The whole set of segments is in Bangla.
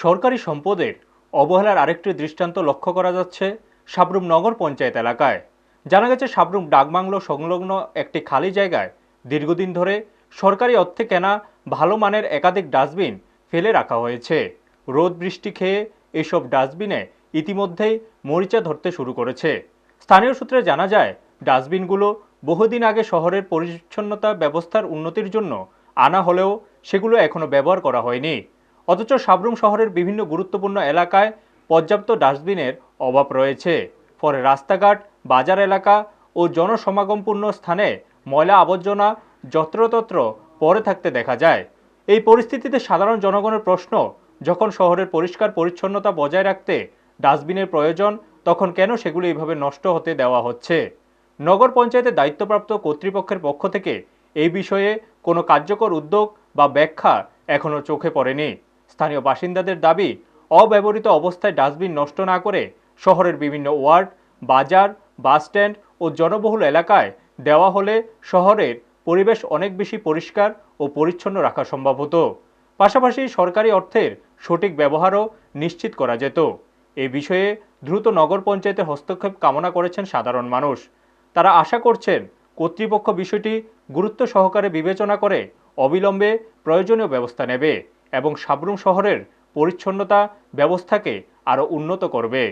সরকারি সম্পদের অবহেলার আরেকটি দৃষ্টান্ত লক্ষ্য করা যাচ্ছে সাবরুম নগর পঞ্চায়েত এলাকায়। জানা গেছে সাবরুম ডাকবাংলো সংলগ্ন একটি খালি জায়গায় দীর্ঘদিন ধরে সরকারি অর্থে কেনা ভালো মানের একাধিক ডাস্টবিন ফেলে রাখা হয়েছে। রোদ বৃষ্টি খেয়ে এসব ডাস্টবিনে ইতিমধ্যেই মরিচা ধরতে শুরু করেছে। স্থানীয় সূত্রে জানা যায়, ডাস্টবিনগুলো বহুদিন আগে শহরের পরিচ্ছন্নতা ব্যবস্থার উন্নতির জন্য আনা হলেও সেগুলো এখনো ব্যবহার করা হয়নি। অথচ সাবরুম শহরের বিভিন্ন গুরুত্বপূর্ণ এলাকায় পর্যাপ্ত ডাস্টবিনের অভাব রয়েছে। ফলে রাস্তাঘাট, বাজার এলাকা ও জনসমাগমপূর্ণ স্থানে ময়লা আবর্জনা যত্রতত্র পড়ে থাকতে দেখা যায়। এই পরিস্থিতিতে সাধারণ জনগণের প্রশ্ন, যখন শহরের পরিষ্কার পরিচ্ছন্নতা বজায় রাখতে ডাস্টবিনের প্রয়োজন, তখন কেন সেগুলো এইভাবে নষ্ট হতে দেওয়া হচ্ছে? নগর পঞ্চায়েতের দায়িত্বপ্রাপ্ত কর্তৃপক্ষের পক্ষ থেকে এই বিষয়ে কোনো কার্যকর উদ্যোগ বা ব্যাখ্যা এখনও চোখে পড়েনি। স্থানীয় বাসিন্দাদের দাবি, অব্যবহৃত অবস্থায় ডাস্টবিন নষ্ট না করে শহরের বিভিন্ন ওয়ার্ড, বাজার, বাসস্ট্যান্ড ও জনবহুল এলাকায় দেওয়া হলে শহরের পরিবেশ অনেক বেশি পরিষ্কার ও পরিচ্ছন্ন রাখা সম্ভব হতো। পাশাপাশি সরকারি অর্থের সঠিক ব্যবহারও নিশ্চিত করা যেত। এই বিষয়ে দ্রুত নগর পঞ্চায়েতের হস্তক্ষেপ কামনা করেছেন সাধারণ মানুষ। তারা আশা করছেন কর্তৃপক্ষ বিষয়টি গুরুত্ব সহকারে বিবেচনা করে অবিলম্বে প্রয়োজনীয় ব্যবস্থা নেবে এবং সাবরুম শহরের পরিচ্ছন্নতা ব্যবস্থাকে আরও উন্নত করবে।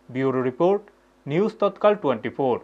ব্যুরো রিপোর্ট, নিউজ তৎকাল 24।